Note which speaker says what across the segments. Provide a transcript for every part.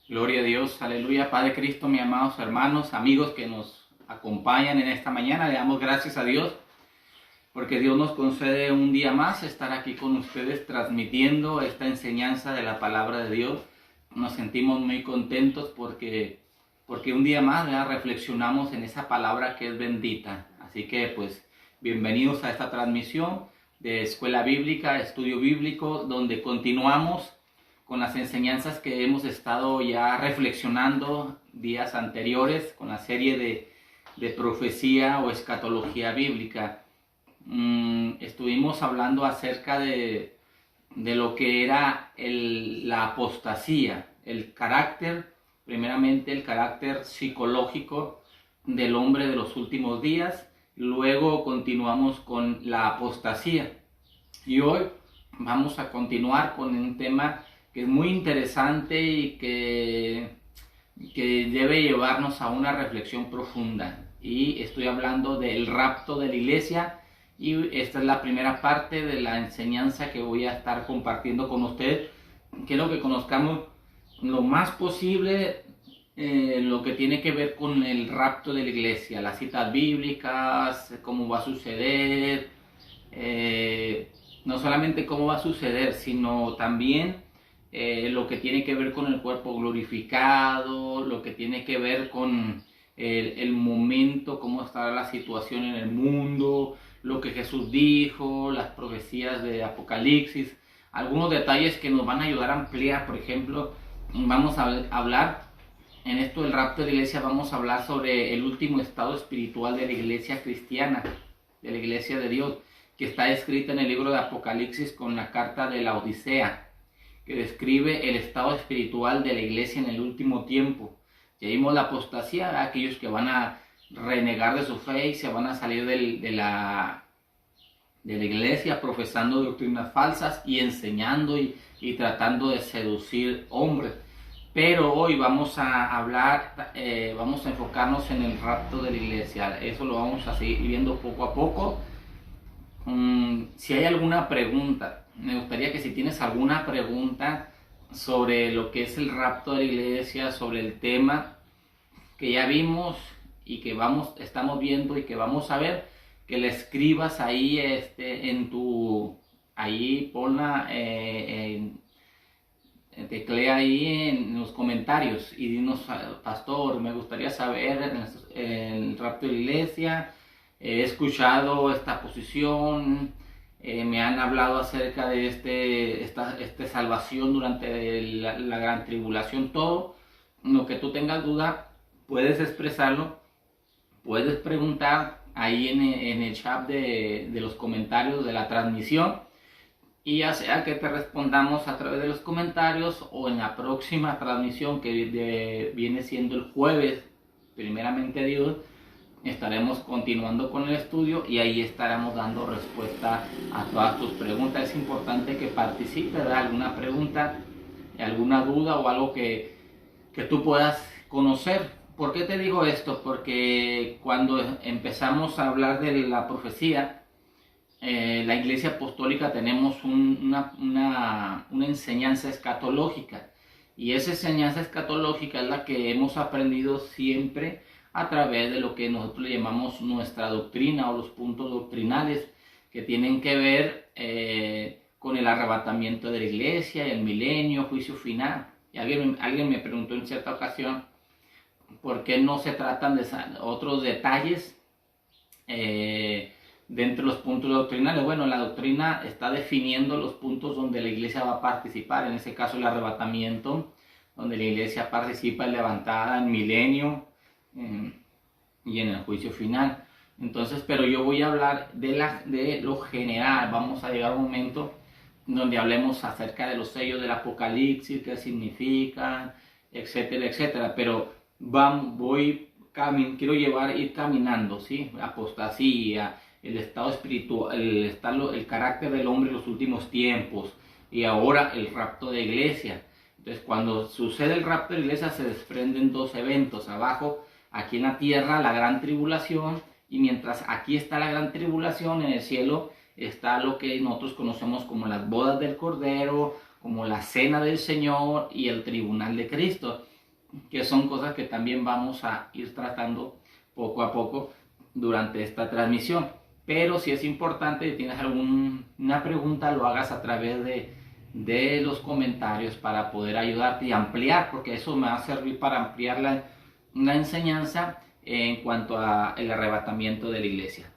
Speaker 1: Gloria a Dios, aleluya, Padre Cristo, mis amados hermanos, amigos que nos acompañan en esta mañana. Le damos gracias a Dios porque Dios nos concede un día más estar aquí con ustedes transmitiendo esta enseñanza de la palabra de Dios. Nos sentimos muy contentos porque un día más ya reflexionamos en esa palabra que es bendita. Así que pues bienvenidos a esta transmisión de Escuela Bíblica, Estudio Bíblico, donde continuamos con las enseñanzas que hemos estado ya reflexionando días anteriores con la serie de profecía o escatología bíblica. Estuvimos hablando acerca de lo que era la apostasía, el carácter, primeramente el carácter psicológico del hombre de los últimos días. Luego continuamos con la apostasía. Y hoy vamos a continuar con un tema que es muy interesante y que debe llevarnos a una reflexión profunda. Y estoy hablando del rapto de la iglesia, y esta es la primera parte de la enseñanza que voy a estar compartiendo con ustedes. Quiero que conozcamos lo más posible lo que tiene que ver con el rapto de la iglesia, las citas bíblicas, cómo va a suceder, no solamente cómo va a suceder, sino también lo que tiene que ver con el cuerpo glorificado, lo que tiene que ver con el momento, cómo estará la situación en el mundo, lo que Jesús dijo, las profecías de Apocalipsis, algunos detalles que nos van a ayudar a ampliar. Por ejemplo, vamos a hablar en esto del rapto de la iglesia, vamos a hablar sobre el último estado espiritual de la iglesia cristiana, de la iglesia de Dios, que está escrita en el libro de Apocalipsis con la carta de la Odisea, que describe el estado espiritual de la iglesia en el último tiempo. Ya vimos la apostasía, aquellos que van a renegar de su fe y se van a salir de la iglesia profesando doctrinas falsas y enseñando y tratando de seducir hombres. Pero hoy vamos a hablar, vamos a enfocarnos en el rapto de la iglesia. Eso lo vamos a seguir viendo poco a poco. Si hay alguna pregunta, me gustaría que si tienes alguna pregunta sobre lo que es el rapto de la iglesia, sobre el tema que ya vimos y que estamos viendo y que vamos a ver, que le escribas ahí ahí ponla, teclea ahí en los comentarios y dinos: pastor, me gustaría saber el rapto de la iglesia, he escuchado esta posición, me han hablado acerca de esta salvación durante la gran tribulación. Todo lo que tú tengas duda, puedes expresarlo, puedes preguntar ahí en el chat de los comentarios de la transmisión, y ya sea que te respondamos a través de los comentarios o en la próxima transmisión que viene siendo el jueves, primeramente Dios, estaremos continuando con el estudio y ahí estaremos dando respuesta a todas tus preguntas. Es importante que participes de alguna pregunta, alguna duda o algo que tú puedas conocer. ¿Por qué te digo esto? Porque cuando empezamos a hablar de la profecía, la Iglesia Apostólica tenemos una enseñanza escatológica, y esa enseñanza escatológica es la que hemos aprendido siempre a través de lo que nosotros le llamamos nuestra doctrina o los puntos doctrinales que tienen que ver con el arrebatamiento de la iglesia, el milenio, juicio final. Y alguien me preguntó en cierta ocasión por qué no se tratan de otros detalles dentro de los puntos doctrinales. Bueno, la doctrina está definiendo los puntos donde la iglesia va a participar, en ese caso el arrebatamiento, donde la iglesia participa en levantada, en milenio, y en el juicio final. Entonces, pero yo voy a hablar de lo general. Vamos a llegar a un momento donde hablemos acerca de los sellos del Apocalipsis, qué significan, etcétera, etcétera. Pero quiero ir caminando, ¿sí? Apostasía, el estado espiritual, el carácter del hombre en los últimos tiempos, y ahora el rapto de iglesia. Entonces, cuando sucede el rapto de iglesia, se desprenden dos eventos. Abajo, aquí en la tierra, la gran tribulación, y mientras aquí está la gran tribulación, en el cielo está lo que nosotros conocemos como las bodas del Cordero, como la cena del Señor y el tribunal de Cristo. que son cosas que también vamos a ir tratando poco a poco durante esta transmisión. Pero si es importante, si tienes alguna pregunta, lo hagas a través de los comentarios para poder ayudarte y ampliar, porque eso me va a servir para ampliar la enseñanza en cuanto al arrebatamiento de la iglesia.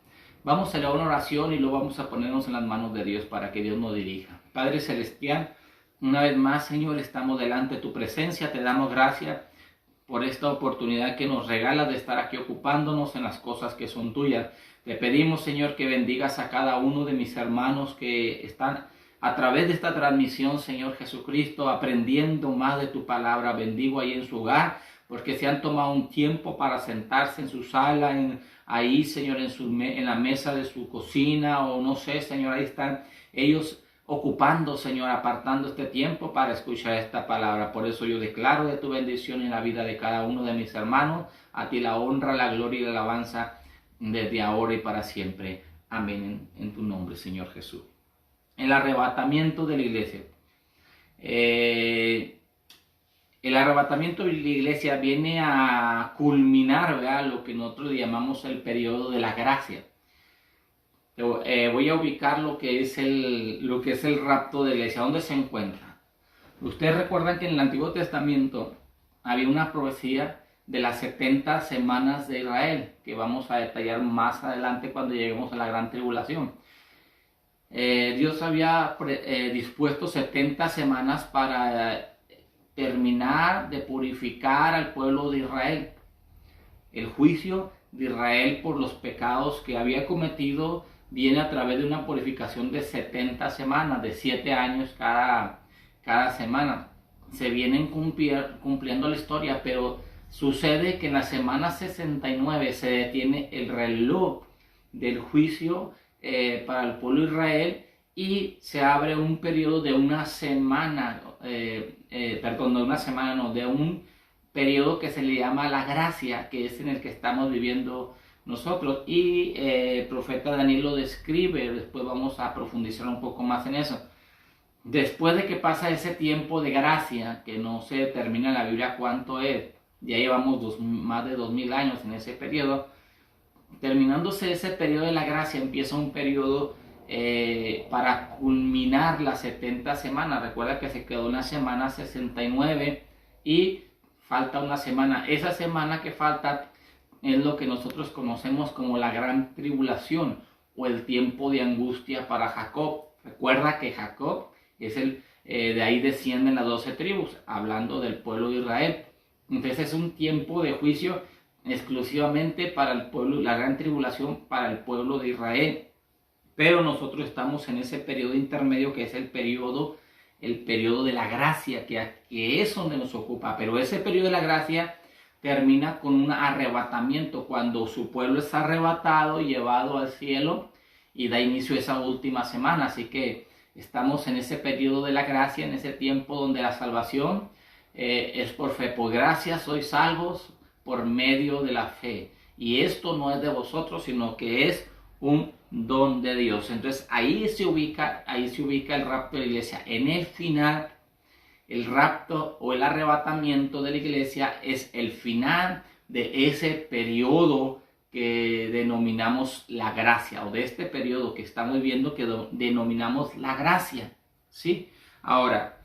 Speaker 1: Vamos a hacer una oración y luego vamos a ponernos en las manos de Dios para que Dios nos dirija. Padre Celestial, una vez más, Señor, estamos delante de tu presencia. Te damos gracias por esta oportunidad que nos regalas de estar aquí ocupándonos en las cosas que son tuyas. Te pedimos, Señor, que bendigas a cada uno de mis hermanos que están a través de esta transmisión, Señor Jesucristo, aprendiendo más de tu palabra. Bendigo ahí en su hogar, porque se han tomado un tiempo para sentarse en su sala, ahí, Señor, en la mesa de su cocina, o no sé, Señor, ahí están ellos ocupando, Señor, apartando este tiempo para escuchar esta palabra. Por eso yo declaro de tu bendición en la vida de cada uno de mis hermanos. A ti la honra, la gloria y la alabanza desde ahora y para siempre. Amén, en tu nombre, Señor Jesús. El arrebatamiento de la iglesia. El arrebatamiento de la iglesia viene a culminar, ¿verdad?, lo que nosotros llamamos el periodo de la gracia. Voy a ubicar lo que es el rapto de la iglesia. ¿Dónde se encuentra? Ustedes recuerdan que en el Antiguo Testamento había una profecía de las 70 semanas de Israel, que vamos a detallar más adelante cuando lleguemos a la gran tribulación. Dios había dispuesto 70 semanas para terminar de purificar al pueblo de Israel. El juicio de Israel por los pecados que había cometido viene a través de una purificación de 70 semanas, de 7 años cada semana. Se vienen cumpliendo la historia, pero sucede que en la semana 69 se detiene el reloj del juicio para el pueblo de Israel y se abre un periodo de una semana, de un periodo que se le llama la gracia, que es en el que estamos viviendo nosotros, y el profeta Daniel lo describe. Después vamos a profundizar un poco más en eso. Después de que pasa ese tiempo de gracia, que no se determina en la Biblia cuánto es, ya llevamos más de 2000 años en ese periodo. Terminándose ese periodo de la gracia, empieza un periodo para culminar las 70 semanas. Recuerda que se quedó una semana 69 y falta una semana. Esa semana que falta es lo que nosotros conocemos como la gran tribulación o el tiempo de angustia para Jacob. Recuerda que Jacob es de ahí descienden las 12 tribus, hablando del pueblo de Israel. Entonces es un tiempo de juicio exclusivamente para el pueblo, la gran tribulación para el pueblo de Israel. Pero nosotros estamos en ese periodo intermedio que es el periodo de la gracia, que es donde nos ocupa. Pero ese periodo de la gracia termina con un arrebatamiento, cuando su pueblo es arrebatado, llevado al cielo, y da inicio a esa última semana. Así que estamos en ese periodo de la gracia, en ese tiempo donde la salvación es por fe. Por gracia sois salvos por medio de la fe. Y esto no es de vosotros, sino que es un don de Dios. Entonces ahí se ubica el rapto de la iglesia. En el final, el rapto o el arrebatamiento de la iglesia es el final de ese periodo que denominamos la gracia, o de este periodo que estamos viviendo que denominamos la gracia, ¿sí? Ahora,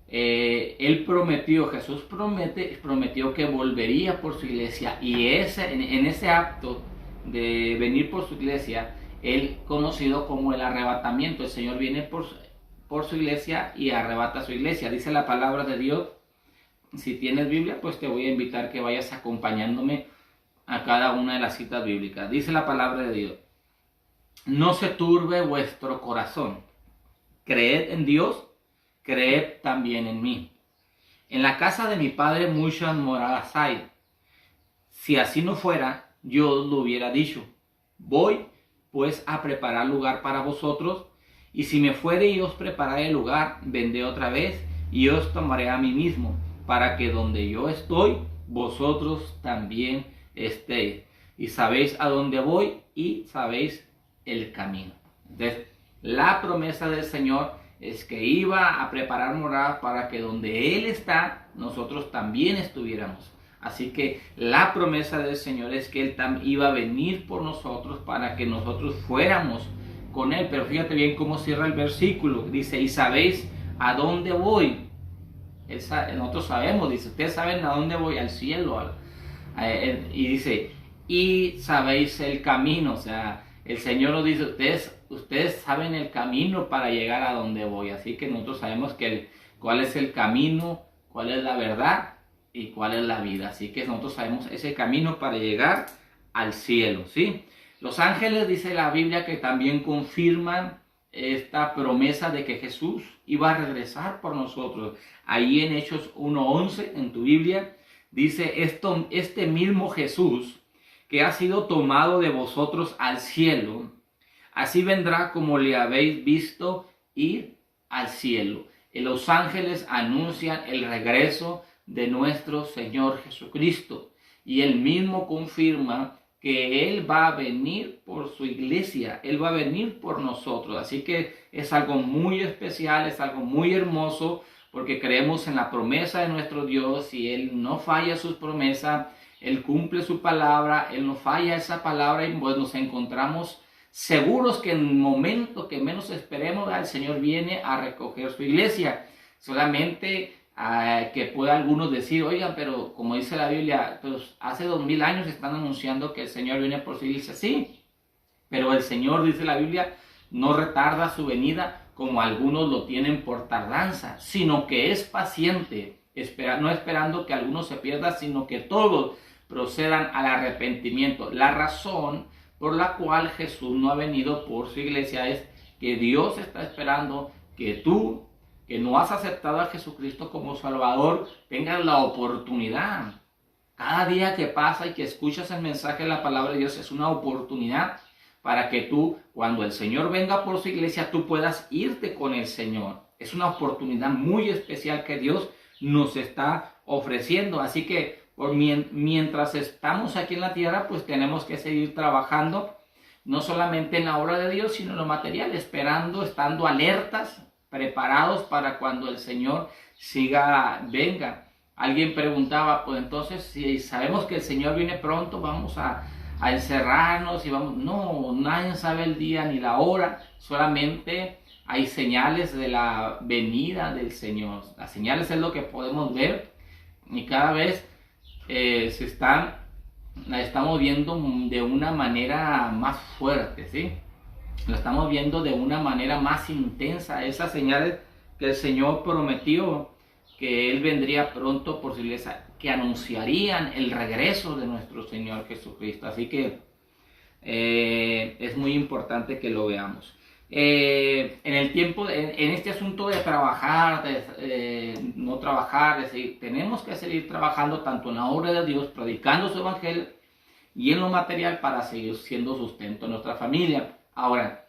Speaker 1: Jesús prometió que volvería por su iglesia, y en ese acto de venir por su iglesia, él conocido como el arrebatamiento, el Señor viene por su iglesia y arrebata su iglesia. Dice la palabra de Dios. Si tienes Biblia, pues te voy a invitar que vayas acompañándome a cada una de las citas bíblicas. Dice la palabra de Dios: no se turbe vuestro corazón, creed en Dios, creed también en mí. En la casa de mi Padre muchas moradas hay. Si así no fuera, yo os lo hubiera dicho. Voy pues a preparar lugar para vosotros, y si me fuere y os prepararé el lugar, vendré otra vez y os tomaré a mí mismo, para que donde yo estoy, vosotros también estéis. Y sabéis a dónde voy y sabéis el camino. Entonces, la promesa del Señor es que iba a preparar morada para que donde Él está, nosotros también estuviéramos. Así que la promesa del Señor es que Él iba a venir por nosotros para que nosotros fuéramos con Él. Pero fíjate bien cómo cierra el versículo. Dice, y sabéis a dónde voy. Nosotros sabemos, dice, ustedes saben a dónde voy, al cielo. Y dice, y sabéis el camino. O sea, el Señor nos dice, ustedes saben el camino para llegar a donde voy. Así que nosotros sabemos cuál es el camino, cuál es la verdad y cuál es la vida. Así que nosotros sabemos ese camino para llegar al cielo, ¿sí? Los ángeles, dice la Biblia, que también confirman esta promesa de que Jesús iba a regresar por nosotros. Ahí en Hechos 1:11, en tu Biblia, dice este mismo Jesús que ha sido tomado de vosotros al cielo, así vendrá como le habéis visto ir al cielo. Y los ángeles anuncian el regreso de nuestro Señor Jesucristo. Y Él mismo confirma que Él va a venir por su iglesia, Él va a venir por nosotros. Así que es algo muy especial, es algo muy hermoso, porque creemos en la promesa de nuestro Dios y Él no falla sus promesas, Él cumple su palabra, Él no falla esa palabra y pues nos encontramos seguros que en el momento que menos esperemos, el Señor viene a recoger su iglesia. Solamente que pueda algunos decir, oigan, pero como dice la Biblia, pues hace 2000 años están anunciando que el Señor viene por su iglesia. Sí, pero el Señor, dice la Biblia, no retarda su venida como algunos lo tienen por tardanza, sino que es paciente, no esperando que algunos se pierdan, sino que todos procedan al arrepentimiento. La razón por la cual Jesús no ha venido por su iglesia es que Dios está esperando que tú, que no has aceptado a Jesucristo como Salvador, tengas la oportunidad. Cada día que pasa y que escuchas el mensaje de la palabra de Dios es una oportunidad para que tú, cuando el Señor venga por su iglesia, tú puedas irte con el Señor. Es una oportunidad muy especial que Dios nos está ofreciendo. Así que mientras estamos aquí en la tierra, pues tenemos que seguir trabajando, no solamente en la obra de Dios, sino en lo material, esperando, estando alertas, preparados para cuando el Señor venga. Alguien preguntaba, pues entonces, si sabemos que el Señor viene pronto, vamos a encerrarnos y vamos. No, nadie sabe el día ni la hora, solamente hay señales de la venida del Señor. Las señales es lo que podemos ver y cada vez la estamos viendo de una manera más fuerte, ¿sí? Lo estamos viendo de una manera más intensa, esas señales que el Señor prometió que Él vendría pronto por su iglesia, que anunciarían el regreso de nuestro Señor Jesucristo. Así que es muy importante que lo veamos. En el tiempo, en este asunto de trabajar, no trabajar, tenemos que seguir trabajando tanto en la obra de Dios, predicando su evangelio, y en lo material para seguir siendo sustento en nuestra familia. Ahora,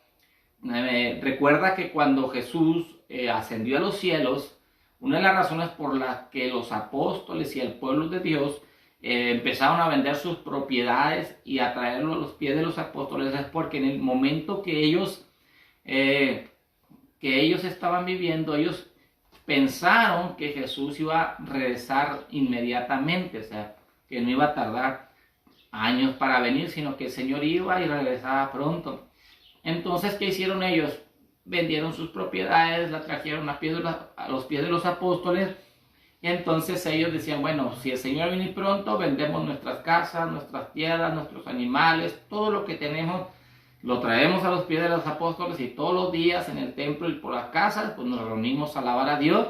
Speaker 1: recuerda que cuando Jesús ascendió a los cielos, una de las razones por las que los apóstoles y el pueblo de Dios empezaron a vender sus propiedades y a traerlo a los pies de los apóstoles es porque en el momento que ellos estaban viviendo, ellos pensaron que Jesús iba a regresar inmediatamente, o sea, que no iba a tardar años para venir, sino que el Señor iba y regresaba pronto. Entonces, ¿qué hicieron ellos? Vendieron sus propiedades, la trajeron a los pies de los apóstoles, y entonces ellos decían, bueno, si el Señor viene pronto, vendemos nuestras casas, nuestras tierras, nuestros animales, todo lo que tenemos, lo traemos a los pies de los apóstoles, y todos los días en el templo y por las casas, pues nos reunimos a alabar a Dios,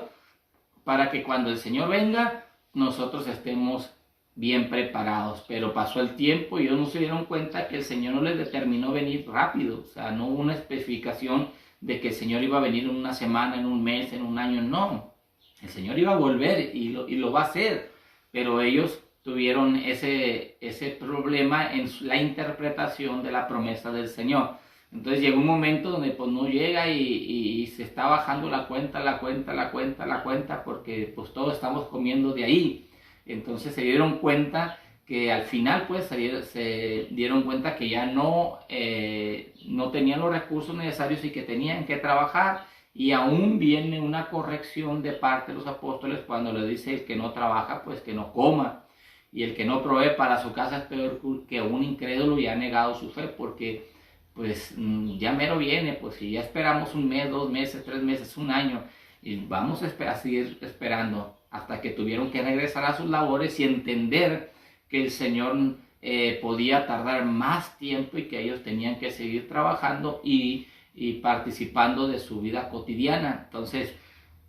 Speaker 1: para que cuando el Señor venga, nosotros estemos bien preparados. Pero pasó el tiempo y ellos no se dieron cuenta que el Señor no les determinó venir rápido, o sea, no hubo una especificación de que el Señor iba a venir en una semana, en un mes, en un año, no. El Señor iba a volver y lo va a hacer, pero ellos tuvieron ese problema en la interpretación de la promesa del Señor. Entonces llegó un momento donde pues no llega y se está bajando la cuenta, porque pues todos estamos comiendo de ahí. Entonces se dieron cuenta que al final pues se dieron cuenta que ya no tenían los recursos necesarios y que tenían que trabajar, Y aún viene una corrección de parte de los apóstoles cuando le dice: el que no trabaja, pues que no coma. Y el que no provee para su casa es peor que un incrédulo y ha negado su fe, porque pues ya mero viene, pues si ya esperamos un mes, 2 meses, 3 meses, un año, y vamos a seguir esperando hasta que tuvieron que regresar a sus labores y entender que el Señor podía tardar más tiempo y que ellos tenían que seguir trabajando y participando de su vida cotidiana. Entonces,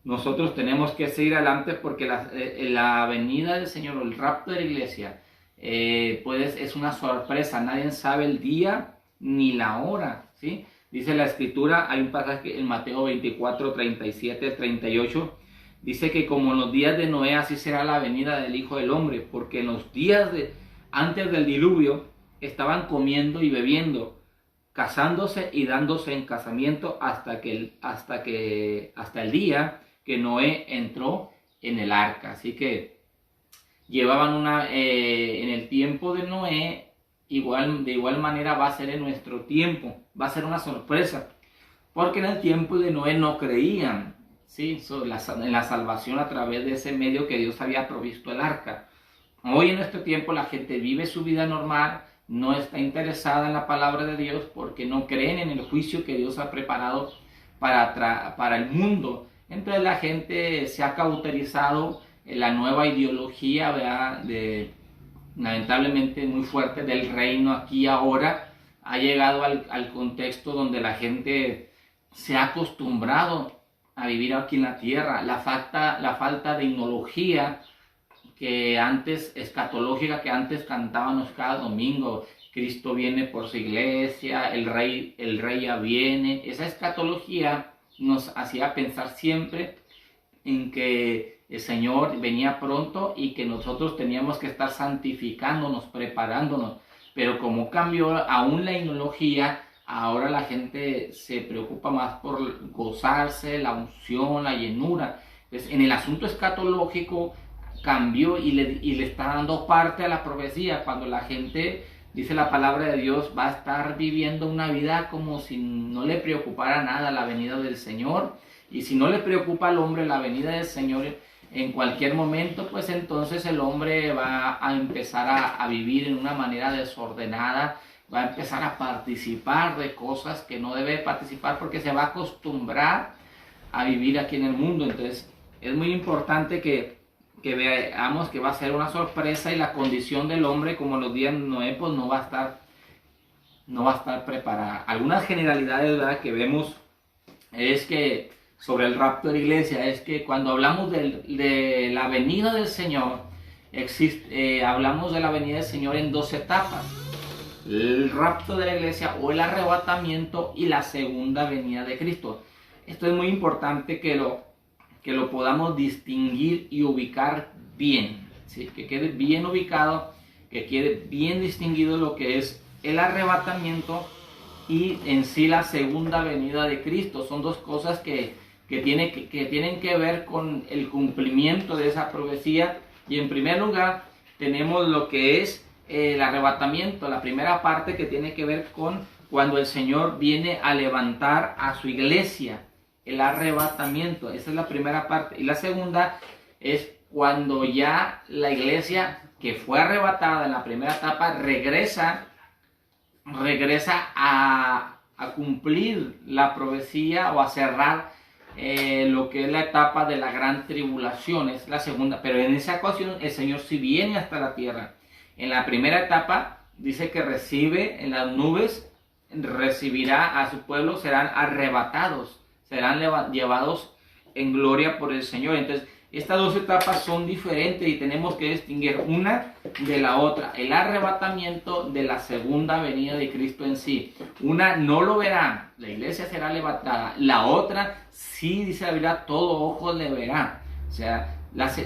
Speaker 1: nosotros tenemos que seguir adelante porque la venida del Señor, el rapto de la iglesia, pues es una sorpresa. Nadie sabe el día ni la hora, ¿sí? Dice la Escritura, hay un pasaje en Mateo 24, 37, 38, dice que como en los días de Noé, así será la venida del Hijo del Hombre, porque en los días antes del diluvio estaban comiendo y bebiendo, casándose y dándose en casamiento hasta el día que Noé entró en el arca. Así que llevaban en el tiempo de Noé, de igual manera va a ser en nuestro tiempo, va a ser una sorpresa, porque en el tiempo de Noé no creían, ¿sí? en la salvación a través de ese medio que Dios había provisto el arca. Hoy en nuestro tiempo la gente vive su vida normal, no está interesada en la palabra de Dios porque no creen en el juicio que Dios ha preparado para el mundo. Entonces la gente se ha cauterizado en la nueva ideología, ¿verdad? Lamentablemente muy fuerte del reino aquí ahora. Ha llegado al contexto donde la gente se ha acostumbrado a vivir aquí en la tierra. La falta de ignología escatológica que antes cantábamos cada domingo: Cristo viene por su iglesia, el rey ya viene. Esa escatología nos hacía pensar siempre en que el Señor venía pronto y que nosotros teníamos que estar santificándonos, preparándonos. Pero como cambió aún la ignología, ahora la gente se preocupa más por gozarse, la unción, la llenura. Entonces, en el asunto escatológico cambió y le está dando parte a la profecía. Cuando la gente, dice la palabra de Dios, va a estar viviendo una vida como si no le preocupara nada la venida del Señor. Y si no le preocupa al hombre la venida del Señor en cualquier momento, pues entonces el hombre va a empezar a vivir en una manera desordenada, va a empezar a participar de cosas que no debe participar porque se va a acostumbrar a vivir aquí en el mundo. Entonces es muy importante que veamos que va a ser una sorpresa y la condición del hombre, como en los días de Noé, pues no va a estar preparada. Algunas generalidades, ¿verdad?, que vemos es que sobre el rapto de la iglesia es que cuando hablamos de la venida del Señor, hablamos de la venida del Señor en 2 etapas: el rapto de la iglesia o el arrebatamiento y la segunda venida de Cristo. Esto es muy importante que lo podamos distinguir y ubicar bien, ¿sí? Que quede bien ubicado, que quede bien distinguido lo que es el arrebatamiento y en sí la segunda venida de Cristo. Son dos cosas que tienen que ver con el cumplimiento de esa profecía. Y en primer lugar tenemos lo que es el arrebatamiento, la primera parte, que tiene que ver con cuando el Señor viene a levantar a su iglesia. El arrebatamiento, esa es la primera parte. Y la segunda es cuando ya la iglesia que fue arrebatada en la primera etapa regresa a cumplir la profecía o a cerrar lo que es la etapa de la gran tribulación. Es la segunda, pero en esa ocasión el Señor sí viene hasta la tierra. En la primera etapa dice que recibe en las nubes, recibirá a su pueblo, serán arrebatados, serán llevados en gloria por el Señor. Entonces estas 2 etapas son diferentes y tenemos que distinguir una de la otra. El arrebatamiento de la segunda venida de Cristo en sí. Una no lo verá, la iglesia será levantada. La otra sí, dice la Biblia, todo ojo le verá. O sea,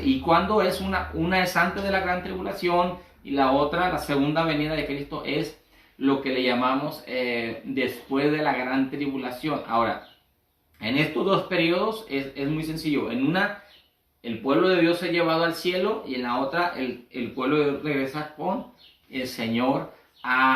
Speaker 1: y cuando es una es antes de la gran tribulación y la otra, la segunda venida de Cristo, es lo que le llamamos después de la gran tribulación. Ahora, en estos 2 periodos es muy sencillo. En una, el pueblo de Dios se ha llevado al cielo, y en la otra el pueblo de Dios regresa con el Señor.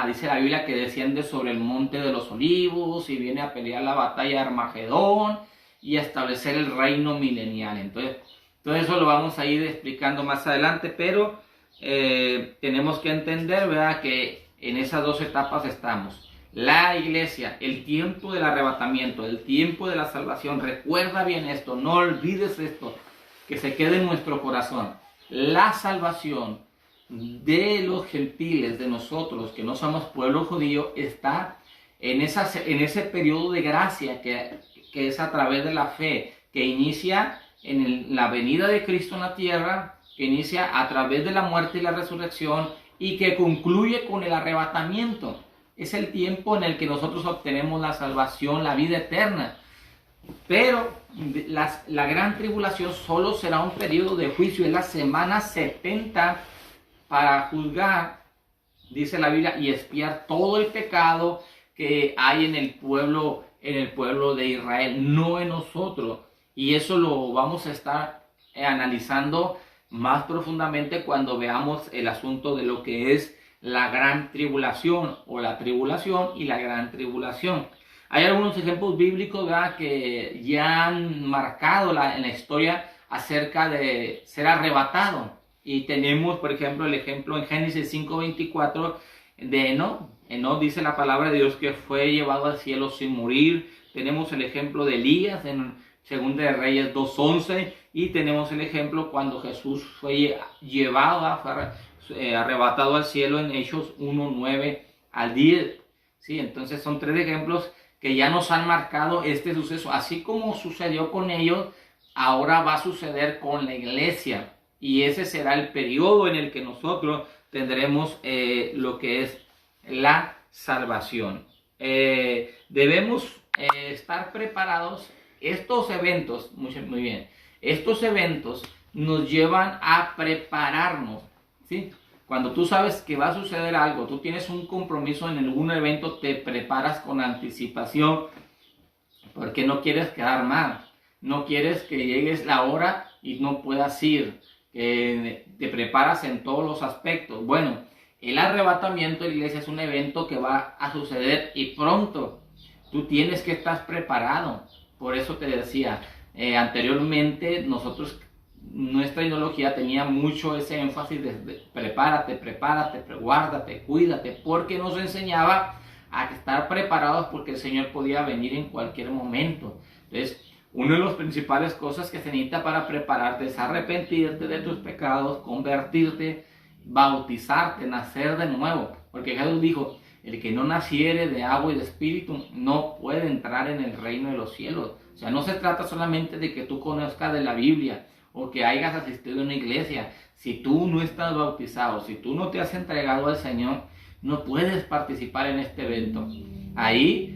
Speaker 1: Dice la Biblia que desciende sobre el monte de los olivos y viene a pelear la batalla de Armagedón, y establecer el reino milenial. Entonces, todo eso lo vamos a ir explicando más adelante, pero tenemos que entender, ¿verdad?, que en esas dos etapas estamos. La iglesia, el tiempo del arrebatamiento, el tiempo de la salvación. Recuerda bien esto, no olvides esto, que se quede en nuestro corazón. La salvación de los gentiles, de nosotros que no somos pueblo judío, está en ese periodo de gracia que es a través de la fe, que inicia en la venida de Cristo en la tierra, que inicia a través de la muerte y la resurrección y que concluye con el arrebatamiento. Es el tiempo en el que nosotros obtenemos la salvación, la vida eterna. Pero la gran tribulación solo será un periodo de juicio, es la semana 70 para juzgar, dice la Biblia, y expiar todo el pecado que hay en el pueblo de Israel, no en nosotros. Y eso lo vamos a estar analizando más profundamente cuando veamos el asunto de lo que es la gran tribulación o la tribulación y la gran tribulación. Hay algunos ejemplos bíblicos, ¿verdad?, que ya han marcado en la historia acerca de ser arrebatado. Y tenemos, por ejemplo, el ejemplo en Génesis 5:24 de Enoc. Enoc, dice la palabra de Dios, que fue llevado al cielo sin morir. Tenemos el ejemplo de Elías en 2 de Reyes 2:11. Y tenemos el ejemplo cuando Jesús fue llevado, fue arrebatado al cielo en Hechos 1:9 al 10. ¿Sí? Entonces son tres ejemplos que ya nos han marcado este suceso. Así como sucedió con ellos, ahora va a suceder con la iglesia. Y ese será el periodo en el que nosotros tendremos lo que es la salvación. Debemos estar preparados. Estos eventos, muy bien, estos eventos nos llevan a prepararnos, ¿sí? Cuando tú sabes que va a suceder algo, tú tienes un compromiso en algún evento, te preparas con anticipación, porque no quieres quedar mal, no quieres que llegues la hora y no puedas ir, te preparas en todos los aspectos. Bueno, el arrebatamiento de la iglesia es un evento que va a suceder y pronto. Tú tienes que estar preparado. Por eso te decía, anteriormente nuestra ideología tenía mucho ese énfasis de prepárate, guárdate, cuídate, porque nos enseñaba a estar preparados porque el Señor podía venir en cualquier momento. Entonces, una de las principales cosas que se necesita para prepararte es arrepentirte de tus pecados, convertirte, bautizarte, nacer de nuevo. Porque Jesús dijo, el que no naciere de agua y de espíritu no puede entrar en el reino de los cielos. O sea, no se trata solamente de que tú conozcas de la Biblia o que hayas asistido a una iglesia. Si tú no estás bautizado, si tú no te has entregado al Señor, no puedes participar en este evento. Ahí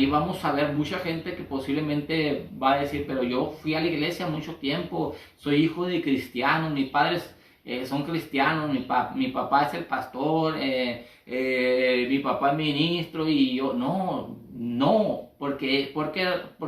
Speaker 1: vamos a ver mucha gente que posiblemente va a decir, pero yo fui a la iglesia mucho tiempo, soy hijo de cristianos, mis padres son cristianos, mi papá es el pastor, mi papá es ministro y yo, no, ¿por qué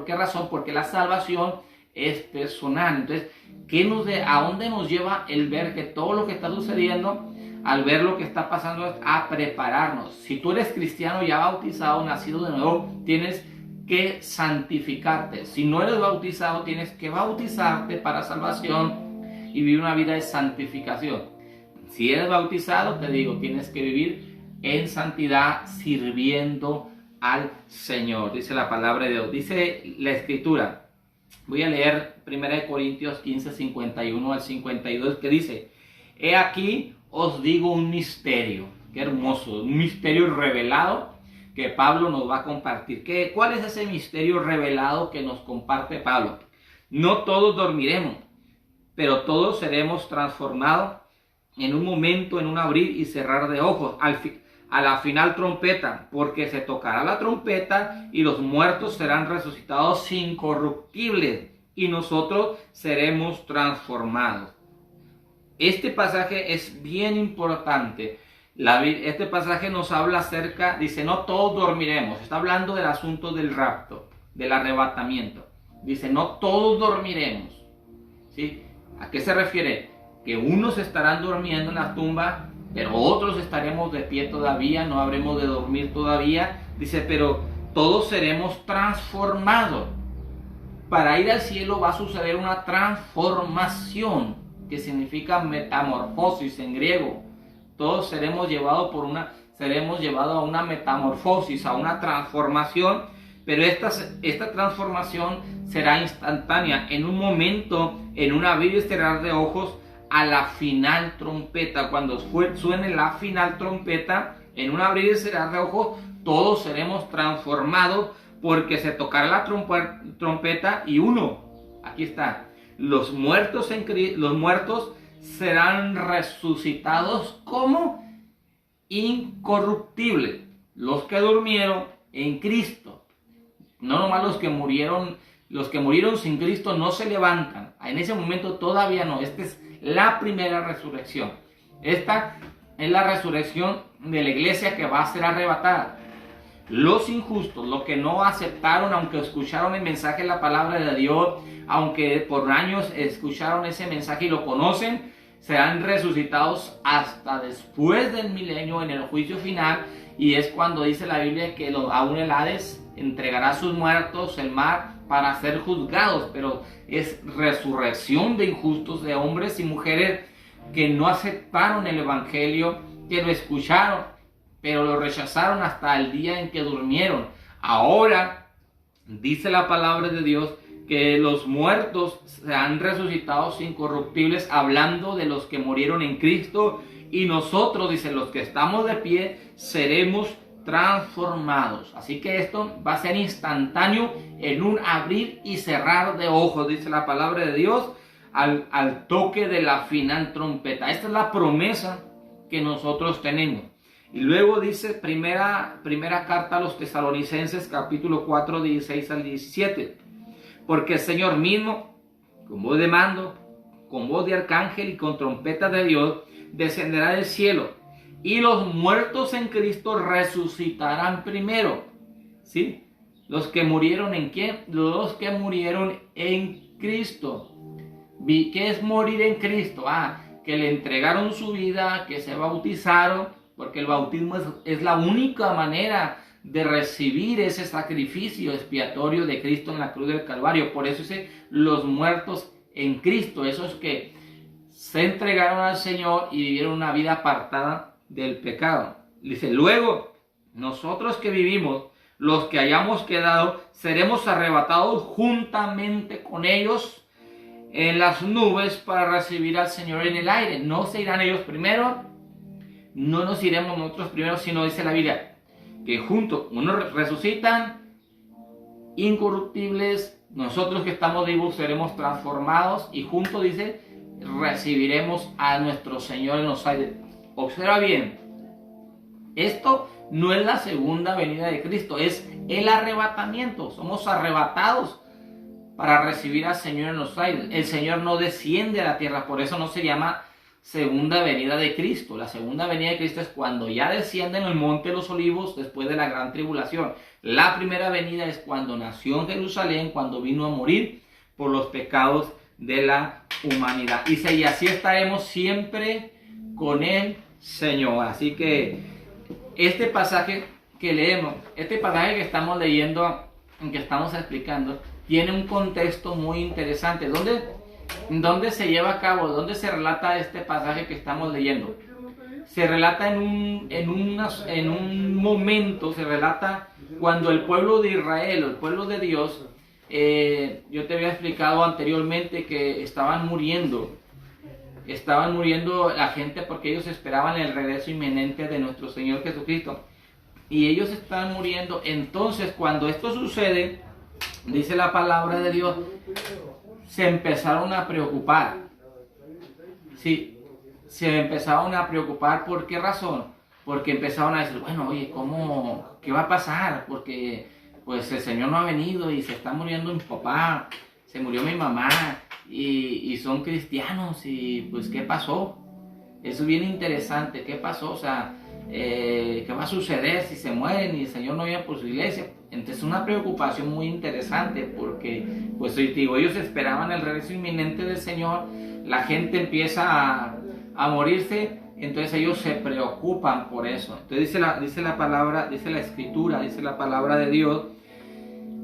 Speaker 1: razón? Porque la salvación es personal. Entonces, ¿a dónde nos lleva el ver que todo lo que está sucediendo, al ver lo que está pasando, es a prepararnos? Si tú eres cristiano ya bautizado, nacido de nuevo, tienes que santificarte. Si no eres bautizado, tienes que bautizarte para salvación y vivir una vida de santificación. Si eres bautizado, te digo, tienes que vivir en santidad sirviendo al Señor. Dice la palabra de Dios, dice la Escritura. Voy a leer 1 Corintios 15, 51 al 52, que dice: He aquí os digo un misterio. Qué hermoso, un misterio revelado que Pablo nos va a compartir. ¿Cuál es ese misterio revelado que nos comparte Pablo? No todos dormiremos, pero todos seremos transformados en un momento, en un abrir y cerrar de ojos, a la final trompeta, porque se tocará la trompeta y los muertos serán resucitados incorruptibles y nosotros seremos transformados. Este pasaje es bien importante. Este pasaje nos habla acerca, dice, no todos dormiremos. Está hablando del asunto del rapto, del arrebatamiento. Dice, no todos dormiremos. ¿Sí? ¿A qué se refiere? Que unos estarán durmiendo en la tumba, pero otros estaremos de pie todavía, no habremos de dormir todavía. Dice, pero todos seremos transformados. para ir al cielo va a suceder una transformación, que significa metamorfosis en griego. Todos seremos llevados a una metamorfosis, a una transformación, pero esta transformación será instantánea, en un momento, en un abrir y cerrar de ojos, a la final trompeta. Cuando suene la final trompeta, en un abrir y cerrar de ojos, todos seremos transformados, porque se tocará la trompeta y aquí está, los muertos serán resucitados como incorruptibles, los que durmieron en Cristo. No nomás los que murieron sin Cristo no se levantan. En ese momento todavía no. Esta es la primera resurrección. Esta es la resurrección de la iglesia que va a ser arrebatada. Los injustos, los que no aceptaron, aunque escucharon el mensaje de la palabra de Dios, aunque por años escucharon ese mensaje y lo conocen, serán resucitados hasta después del milenio, en el juicio final. Y es cuando dice la Biblia que aún el Hades entregará a sus muertos, el mar, para ser juzgados. Pero es resurrección de injustos, de hombres y mujeres que no aceptaron el evangelio, que lo escucharon, pero lo rechazaron hasta el día en que durmieron. Ahora dice la palabra de Dios que los muertos serán resucitados incorruptibles, hablando de los que murieron en Cristo, y nosotros, dice, los que estamos de pie, seremos transformados. Así que esto va a ser instantáneo, en un abrir y cerrar de ojos, dice la palabra de Dios, al toque de la final trompeta. Esta es la promesa que nosotros tenemos. Y luego dice primera carta a los Tesalonicenses, capítulo 4, 16 al 17. Porque el Señor mismo, con voz de mando, con voz de arcángel y con trompeta de Dios, descenderá del cielo, y los muertos en Cristo resucitarán primero. ¿Sí? Los que murieron ¿en quién? Los que murieron en Cristo. ¿Qué es morir en Cristo? Que le entregaron su vida, que se bautizaron, porque el bautismo es la única manera de recibir ese sacrificio expiatorio de Cristo en la cruz del Calvario. Por eso dice los muertos en Cristo, esos que se entregaron al Señor y vivieron una vida apartada del pecado. Dice, luego nosotros que vivimos, los que hayamos quedado, seremos arrebatados juntamente con ellos en las nubes para recibir al Señor en el aire. No se irán ellos primero, no nos iremos nosotros primero, sino dice la Biblia que juntos unos resucitan incorruptibles, nosotros que estamos vivos seremos transformados, y juntos dice recibiremos a nuestro Señor en los aires. Observa bien, esto no es la segunda venida de Cristo, es el arrebatamiento. Somos arrebatados para recibir al Señor en los aires. El Señor no desciende a la tierra, por eso no se llama segunda venida de Cristo. La segunda venida de Cristo es cuando ya desciende en el monte de los olivos después de la gran tribulación. La primera venida es cuando nació en Jerusalén, cuando vino a morir por los pecados de la humanidad. Y así estaremos siempre con el Señor. Así que este pasaje que leemos, este pasaje que estamos leyendo, que estamos explicando, tiene un contexto muy interesante. ¿Dónde se lleva a cabo? ¿Dónde se relata este pasaje que estamos leyendo? Se relata en un momento, se relata cuando el pueblo de Israel, el pueblo de Dios, yo te había explicado anteriormente que estaban muriendo la gente porque ellos esperaban el regreso inminente de nuestro Señor Jesucristo, y ellos estaban muriendo. Entonces, cuando esto sucede, dice la palabra de Dios, se empezaron a preocupar. Sí, se empezaron a preocupar. ¿Por qué razón? Porque empezaron a decir, bueno, oye, ¿qué va a pasar? Porque pues el Señor no ha venido y se está muriendo mi papá, se murió mi mamá, y son cristianos, y pues ¿qué pasó? Eso es bien interesante. ¿Qué pasó? O sea, ¿qué va a suceder si se mueren y el Señor no viene por su iglesia? Entonces, una preocupación muy interesante, porque pues digo, ellos esperaban el regreso inminente del Señor, la gente empieza a morirse, entonces ellos se preocupan por eso. Entonces dice la palabra, dice la Escritura, dice la palabra de Dios,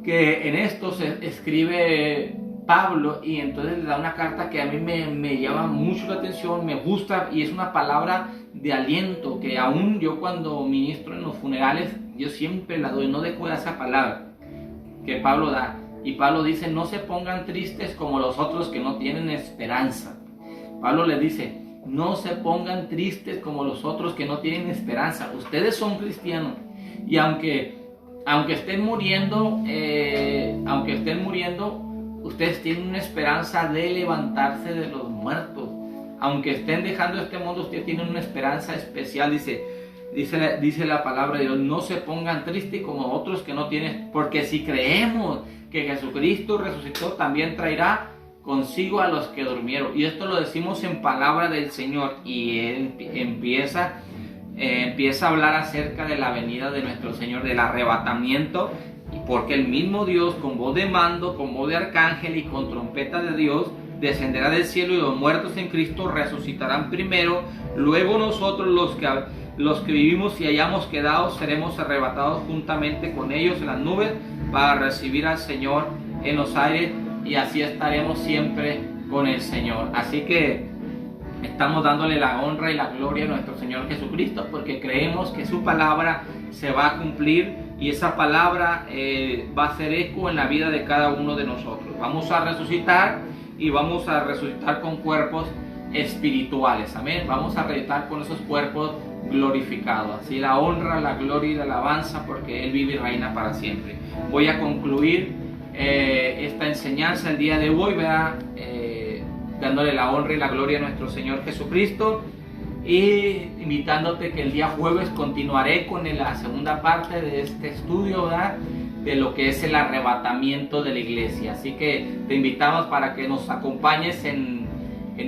Speaker 1: que en esto se escribe Pablo, y entonces le da una carta que a mí me llama mucho la atención, me gusta, y es una palabra de aliento que aún yo cuando ministro en los funerales, yo siempre la doy, no dejo de esa palabra que Pablo da. Y Pablo dice: no se pongan tristes como los otros que no tienen esperanza. Pablo le dice: no se pongan tristes como los otros que no tienen esperanza. Ustedes son cristianos, y aunque estén muriendo, ustedes tienen una esperanza de levantarse de los muertos. Aunque estén dejando este mundo, ustedes tienen una esperanza especial. Dice la palabra de Dios: no se pongan tristes como otros que no tienen, porque si creemos que Jesucristo resucitó, también traerá consigo a los que durmieron. Y esto lo decimos en palabra del Señor, y Él empieza a hablar acerca de la venida de nuestro Señor, del arrebatamiento, porque el mismo Dios, con voz de mando, con voz de arcángel y con trompeta de Dios, descenderá del cielo, y los muertos en Cristo resucitarán primero. Luego nosotros, los que vivimos y hayamos quedado, seremos arrebatados juntamente con ellos en las nubes para recibir al Señor en los aires, y así estaremos siempre con el Señor. Así que estamos dándole la honra y la gloria a nuestro Señor Jesucristo, porque creemos que su palabra se va a cumplir, y esa palabra va a hacer eco en la vida de cada uno de nosotros. Vamos a resucitar, y vamos a resucitar con cuerpos espirituales. Amén. Vamos a resucitar con esos cuerpos glorificados. Así la honra, la gloria y la alabanza, porque Él vive y reina para siempre. Voy a concluir esta enseñanza el día de hoy, ¿verdad? Dándole la honra y la gloria a nuestro Señor Jesucristo, y invitándote que el día jueves continuaré con la segunda parte de este estudio, ¿verdad?, de lo que es el arrebatamiento de la iglesia. Así que te invitamos para que nos acompañes en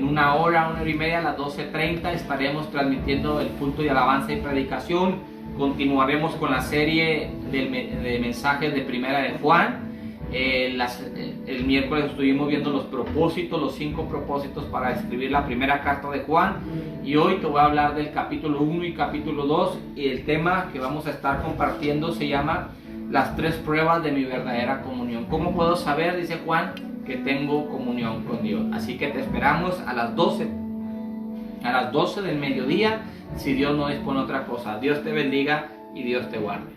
Speaker 1: una hora y media, a las 12:30 estaremos transmitiendo el culto de alabanza y predicación. Continuaremos con la serie de mensajes de Primera de Juan. El miércoles estuvimos viendo los 5 propósitos para escribir la primera carta de Juan, y hoy te voy a hablar del capítulo 1 y capítulo 2, y el tema que vamos a estar compartiendo se llama las 3 pruebas de mi verdadera comunión. ¿Cómo puedo saber, dice Juan, que tengo comunión con Dios? Así que te esperamos a las 12 del mediodía, si Dios no dispone otra cosa. Dios te bendiga y Dios te guarde.